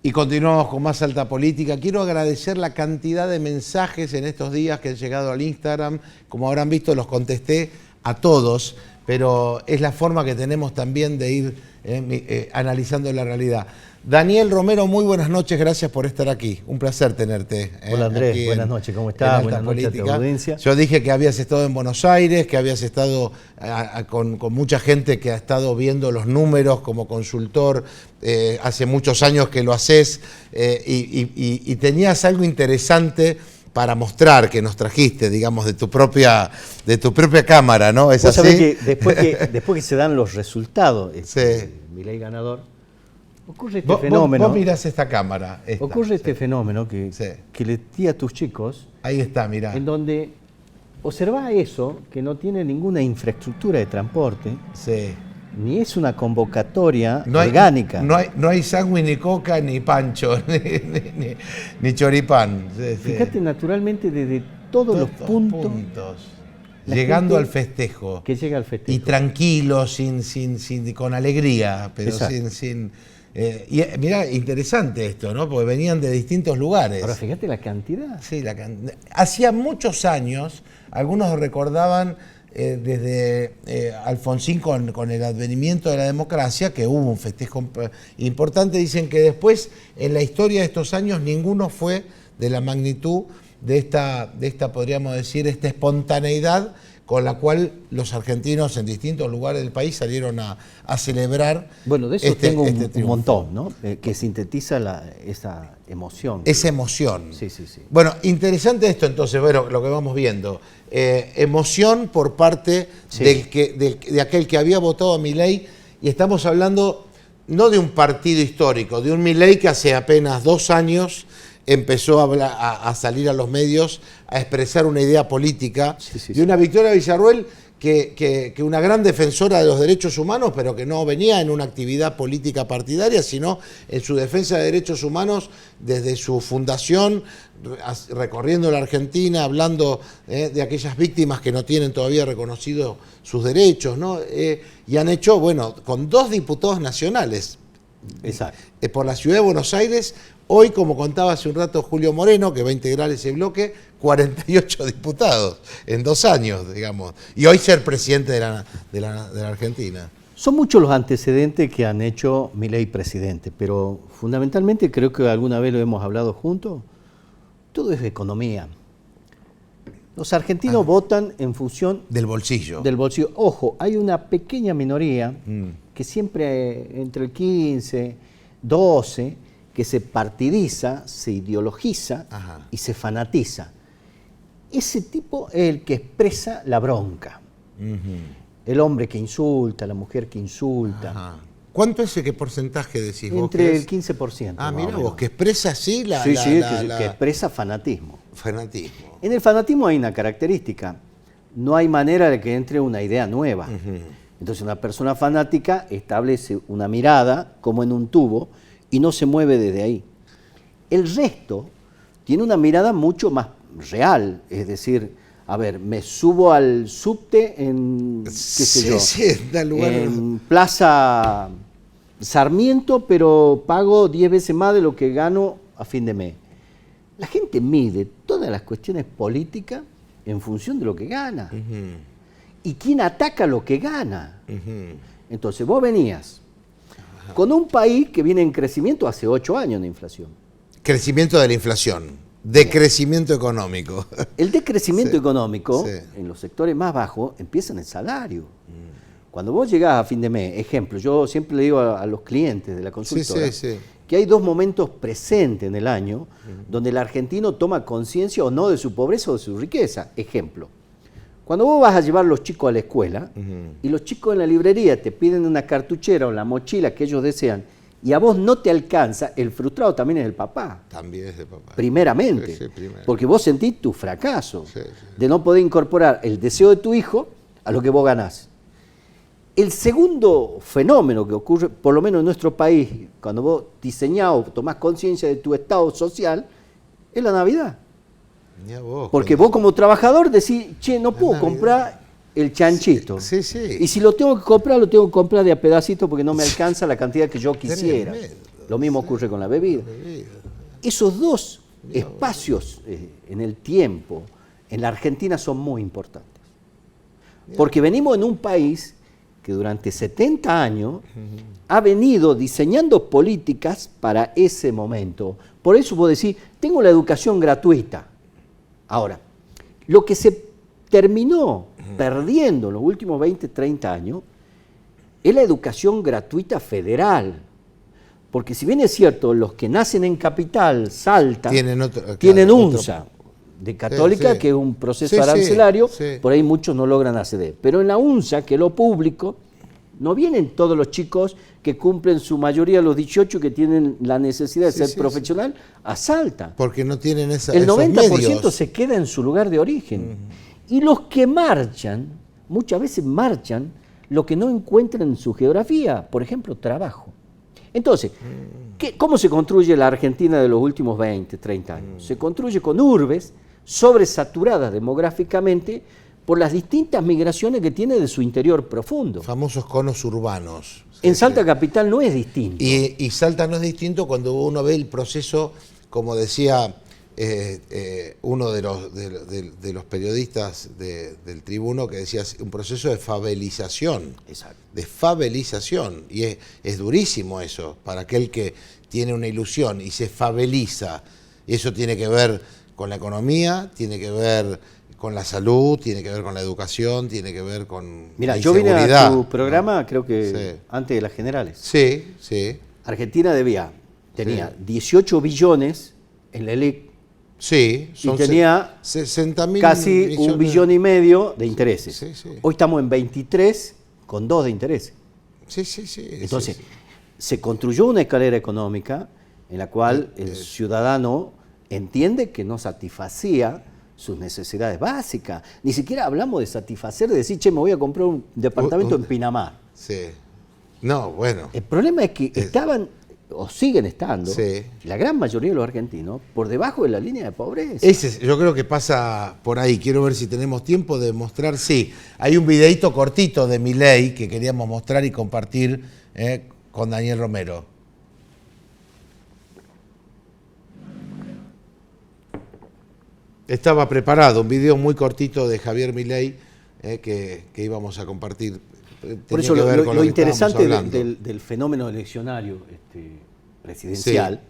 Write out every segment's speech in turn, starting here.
Y continuamos con más Alta Política. Quiero agradecer la cantidad de mensajes en estos días que han llegado al Instagram. Como habrán visto, los contesté a todos, pero es la forma que tenemos también de ir analizando la realidad. Daniel Romero, muy buenas noches, gracias por estar aquí. Un placer tenerte. Hola Andrés, buenas noches, ¿cómo estás? Buenas noches a tu audiencia. Yo dije que habías estado en Buenos Aires, que habías estado con mucha gente que ha estado viendo los números como consultor, hace muchos años que lo haces, y tenías algo interesante para mostrar que nos trajiste, digamos, de tu propia cámara, ¿no? ¿Es así? Sabés que después que se dan los resultados, sí. Milei ganador, ocurre este fenómeno. Vos mirás esta cámara. Ocurre este fenómeno que le di a tus chicos. Ahí está, mirá. En donde observá eso, que no tiene ninguna infraestructura de transporte. Sí. Ni es una convocatoria orgánica. No hay sándwich, ni coca, ni pancho, ni choripán. Sí, Fíjate, naturalmente, desde todos los puntos llegando al festejo. Que llega al festejo. Y tranquilo, con alegría, pero sin y mirá, interesante esto, ¿no? Porque venían de distintos lugares. Ahora, fíjate la cantidad. Sí, hacía muchos años, algunos recordaban desde Alfonsín con el advenimiento de la democracia, que hubo un festejo importante. Dicen que después, en la historia de estos años, ninguno fue de la magnitud de esta podríamos decir, esta espontaneidad con la cual los argentinos en distintos lugares del país salieron a celebrar. Bueno, de eso tengo un montón, ¿no? Que sintetiza esa emoción. Esa emoción. Sí. Bueno, interesante esto entonces, bueno, lo que vamos viendo. Emoción por parte de aquel que había votado a Milei, y estamos hablando no de un partido histórico, de un Milei que hace apenas 2 años empezó a salir a los medios a expresar una idea política, de una Victoria Villarruel que una gran defensora de los derechos humanos, pero que no venía en una actividad política partidaria, sino en su defensa de derechos humanos desde su fundación, recorriendo la Argentina, hablando de aquellas víctimas que no tienen todavía reconocido sus derechos, ¿no? Y han hecho, bueno, con 2 diputados nacionales. Exacto. Por la ciudad de Buenos Aires. Hoy, como contaba hace un rato Julio Moreno, que va a integrar ese bloque, 48 diputados en 2 años, digamos. Y hoy ser presidente de la Argentina. Son muchos los antecedentes que han hecho Milei presidente, pero fundamentalmente, creo que alguna vez lo hemos hablado juntos, todo es economía. Los argentinos votan en función del bolsillo. Ojo, hay una pequeña minoría que siempre entre el 15, 12... que se partidiza, se ideologiza y se fanatiza. Ese tipo es el que expresa la bronca. El hombre que insulta, la mujer que insulta. ¿Cuánto es qué porcentaje decís vos? Entre el 15%. Mira vos, que expresa así que expresa fanatismo. Fanatismo. En el fanatismo hay una característica. No hay manera de que entre una idea nueva. Entonces una persona fanática establece una mirada como en un tubo y no se mueve desde ahí. El resto tiene una mirada mucho más real, es decir, a ver, me subo al subte en, en Plaza Sarmiento, pero pago 10 veces más de lo que gano a fin de mes. La gente mide todas las cuestiones políticas en función de lo que gana. ¿Y quién ataca lo que gana? Entonces vos venías con un país que viene en crecimiento hace 8 años de inflación. Crecimiento de la inflación, decrecimiento económico. El decrecimiento económico, en los sectores más bajos, empieza en el salario. Cuando vos llegás a fin de mes, ejemplo, yo siempre le digo a los clientes de la consultora que hay 2 momentos presentes en el año donde el argentino toma conciencia o no de su pobreza o de su riqueza. Ejemplo. Cuando vos vas a llevar a los chicos a la escuela y los chicos en la librería te piden una cartuchera o la mochila que ellos desean y a vos no te alcanza, el frustrado también es el papá. También es el papá. Primeramente. Porque vos sentís tu fracaso de no poder incorporar el deseo de tu hijo a lo que vos ganás. El segundo fenómeno que ocurre, por lo menos en nuestro país, cuando vos diseñás o tomás conciencia de tu estado social, es la Navidad. Porque vos como trabajador decís, che, no puedo comprar el chanchito. Y si lo tengo que comprar de a pedacito porque no me alcanza la cantidad que yo quisiera. Lo mismo ocurre con la bebida. Esos dos espacios en el tiempo en la Argentina son muy importantes. Porque venimos en un país que durante 70 años ha venido diseñando políticas para ese momento. Por eso puedo decir, tengo la educación gratuita. Ahora, lo que se terminó perdiendo en los últimos 20, 30 años es la educación gratuita federal. Porque si bien es cierto, los que nacen en Capital, Salta, tienen UNSA de Católica, que es un proceso arancelario, por ahí muchos no logran acceder. Pero en la UNSA, que es lo público, no vienen todos los chicos que cumplen su mayoría a los 18 que tienen la necesidad de ser profesional a Salta. Porque no tienen el 90% se queda en su lugar de origen. Y los que marchan, muchas veces marchan lo que no encuentran en su geografía, por ejemplo, trabajo. Entonces, ¿cómo se construye la Argentina de los últimos 20, 30 años? Se construye con urbes sobresaturadas demográficamente por las distintas migraciones que tiene de su interior profundo. Famosos conos urbanos. En Salta Capital no es distinto. Y Salta no es distinto cuando uno ve el proceso, como decía uno de los periodistas del Tribuno, que decía un proceso de favelización. Exacto. De favelización. Y es durísimo eso, para aquel que tiene una ilusión y se faveliza. Y eso tiene que ver con la economía, tiene que ver con la salud, tiene que ver con la educación, tiene que ver con Mira, la yo vine inseguridad, a tu programa, creo que antes de las generales. Sí, sí. Argentina tenía 18 billones en la ELIC. Sí, y tenía 60.000 casi millones. 1,5 billones de intereses. Sí, sí. Hoy estamos en 23,2 de intereses. Sí, sí, sí. Entonces, se construyó una escalera económica en la cual el ciudadano entiende que no satisfacía sus necesidades básicas. Ni siquiera hablamos de satisfacer, de decir, che, me voy a comprar un departamento en Pinamar. Sí. No, bueno. El problema es que estaban, o siguen estando, la gran mayoría de los argentinos, por debajo de la línea de pobreza. Yo creo que pasa por ahí. Quiero ver si tenemos tiempo de mostrar. Sí, hay un videíto cortito de Milei que queríamos mostrar y compartir con Daniel Romero. Estaba preparado un video muy cortito de Javier Milei que íbamos a compartir. Por eso lo interesante del fenómeno eleccionario presidencial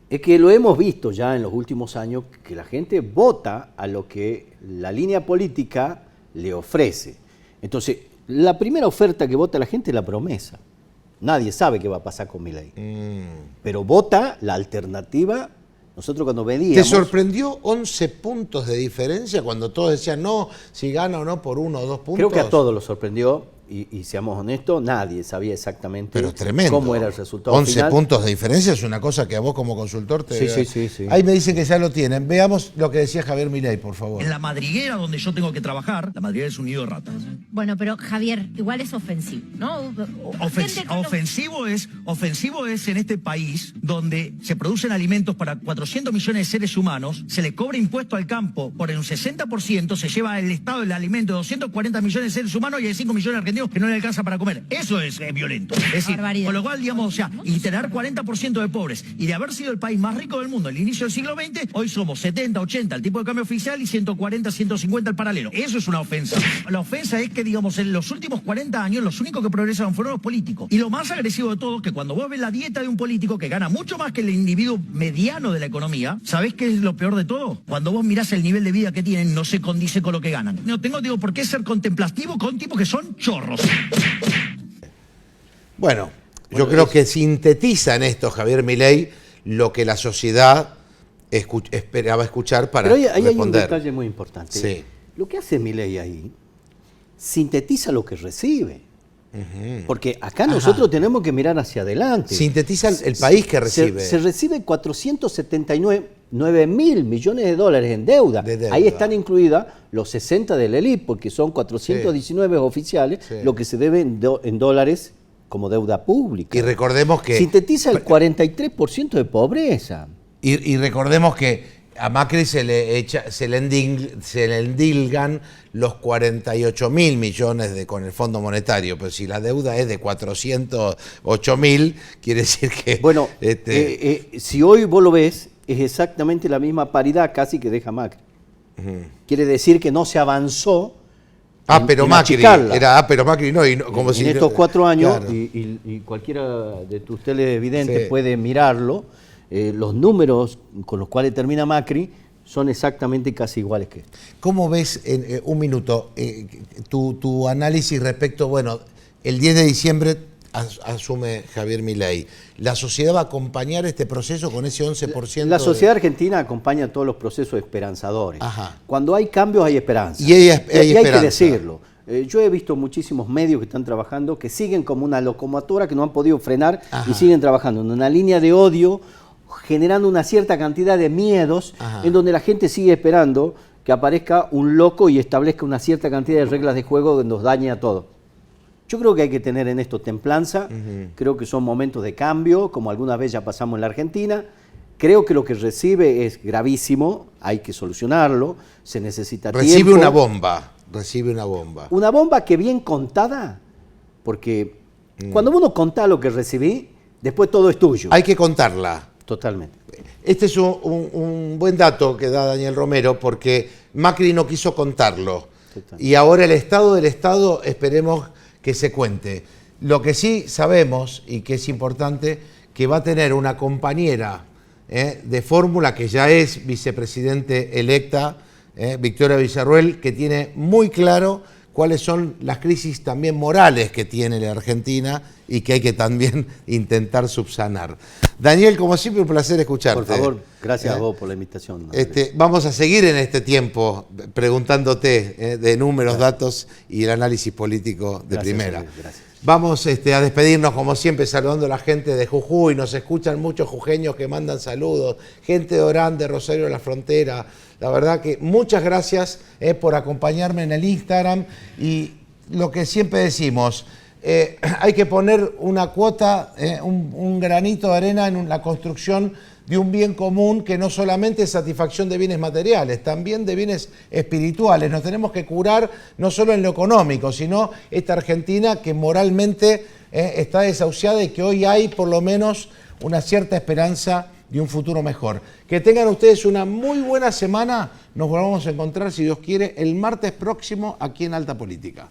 es que lo hemos visto ya en los últimos años, que la gente vota a lo que la línea política le ofrece. Entonces, la primera oferta que vota la gente es la promesa. Nadie sabe qué va a pasar con Milei. Pero vota la alternativa. Nosotros cuando veíamos... ¿Te sorprendió 11 puntos de diferencia cuando todos decían no, si gana o no por 1 o 2 puntos? Creo que a todos los sorprendió y seamos honestos, nadie sabía exactamente cómo era el resultado 11 final. Puntos de diferencia es una cosa que a vos como consultor te... Sí. Ahí me dicen que ya lo tienen. Veamos lo que decía Javier Milei, por favor. En la madriguera donde yo tengo que trabajar, la madriguera es un nido de ratas. Bueno, pero Javier, igual es ofensivo, ¿no? Ofensivo es en este país donde se producen alimentos para 400 millones de seres humanos, se le cobra impuesto al campo por un 60%, se lleva el Estado el alimento de 240 millones de seres humanos y hay 5 millones de argentinos que no le alcanza para comer. Eso es violento. Es decir, con lo cual, digamos, o sea, y tener 40% de pobres y de haber sido el país más rico del mundo al inicio del siglo XX, hoy somos 70, 80 el tipo de cambio oficial y 140, 150 el paralelo. Eso es una ofensa. La ofensa es que, digamos, en los últimos 40 años los únicos que progresaron fueron los políticos. Y lo más agresivo de todo es que cuando vos ves la dieta de un político que gana mucho más que el individuo mediano de la economía, ¿sabés qué es lo peor de todo? Cuando vos mirás el nivel de vida que tienen, no se condice con lo que ganan. No tengo, por qué ser contemplativo con tipos que son chorros. Bueno, yo creo que sintetiza en esto Javier Milei lo que la sociedad esperaba escuchar para responder. Pero hay un detalle muy importante. Sí. Lo que hace Milei ahí sintetiza lo que recibe. Porque acá nosotros tenemos que mirar hacia adelante. Sintetiza el país que recibe. Se recibe 479 mil millones de dólares en deuda. Ahí están incluidas los 60 del ELIP, porque son 419 oficiales lo que se debe en dólares como deuda pública. Y recordemos que... Sintetiza el 43% de pobreza. Y recordemos que A Macri se le endilgan los 48.000 millones con el Fondo Monetario, pero si la deuda es de 408.000, quiere decir que... Bueno, si hoy vos lo ves, es exactamente la misma paridad casi que deja Macri. Quiere decir que no se avanzó. Pero Macri, pero Macri no, como en estos 4 años, claro. y cualquiera de tus televidentes puede mirarlo, los números con los cuales termina Macri son exactamente casi iguales que estos. ¿Cómo ves, en un minuto, tu análisis respecto, bueno, el 10 de diciembre asume Javier Milei? ¿La sociedad va a acompañar este proceso con ese 11%? La sociedad argentina acompaña todos los procesos esperanzadores. Ajá. Cuando hay cambios hay esperanza. Y hay que decirlo. Yo he visto muchísimos medios que están trabajando, que siguen como una locomotora que no han podido frenar. Ajá. Y siguen trabajando en una línea de odio, generando una cierta cantidad de miedos. Ajá. En donde la gente sigue esperando que aparezca un loco y establezca una cierta cantidad de reglas de juego que nos dañe a todos. Yo creo que hay que tener en esto templanza. Creo que son momentos de cambio, como alguna vez ya pasamos en la Argentina. Creo que lo que recibe es gravísimo, hay que solucionarlo, se necesita tiempo. Recibe una bomba. Una bomba que bien contada, porque cuando uno contá lo que recibí, después todo es tuyo. Hay que contarla. Totalmente. Este es un buen dato que da Daniel Romero, porque Macri no quiso contarlo. Totalmente. Y ahora el estado del Estado, esperemos que se cuente. Lo que sí sabemos, y que es importante, que va a tener una compañera de fórmula, que ya es vicepresidente electa, Victoria Villarruel, que tiene muy claro cuáles son las crisis también morales que tiene la Argentina y que hay que también intentar subsanar. Daniel, como siempre, un placer escucharte. Por favor, gracias a vos por la invitación. Vamos a seguir en este tiempo preguntándote de números, datos y el análisis político de primera. Gracias. Vamos a despedirnos, como siempre, saludando a la gente de Jujuy. Nos escuchan muchos jujeños que mandan saludos, gente de Orán, de Rosario de la Frontera. La verdad que muchas gracias por acompañarme en el Instagram. Y lo que siempre decimos, hay que poner una cuota, un granito de arena en la construcción de un bien común que no solamente es satisfacción de bienes materiales, también de bienes espirituales. Nos tenemos que curar no solo en lo económico, sino esta Argentina que moralmente está desahuciada y que hoy hay por lo menos una cierta esperanza de un futuro mejor. Que tengan ustedes una muy buena semana. Nos volvamos a encontrar, si Dios quiere, el martes próximo aquí en Alta Política.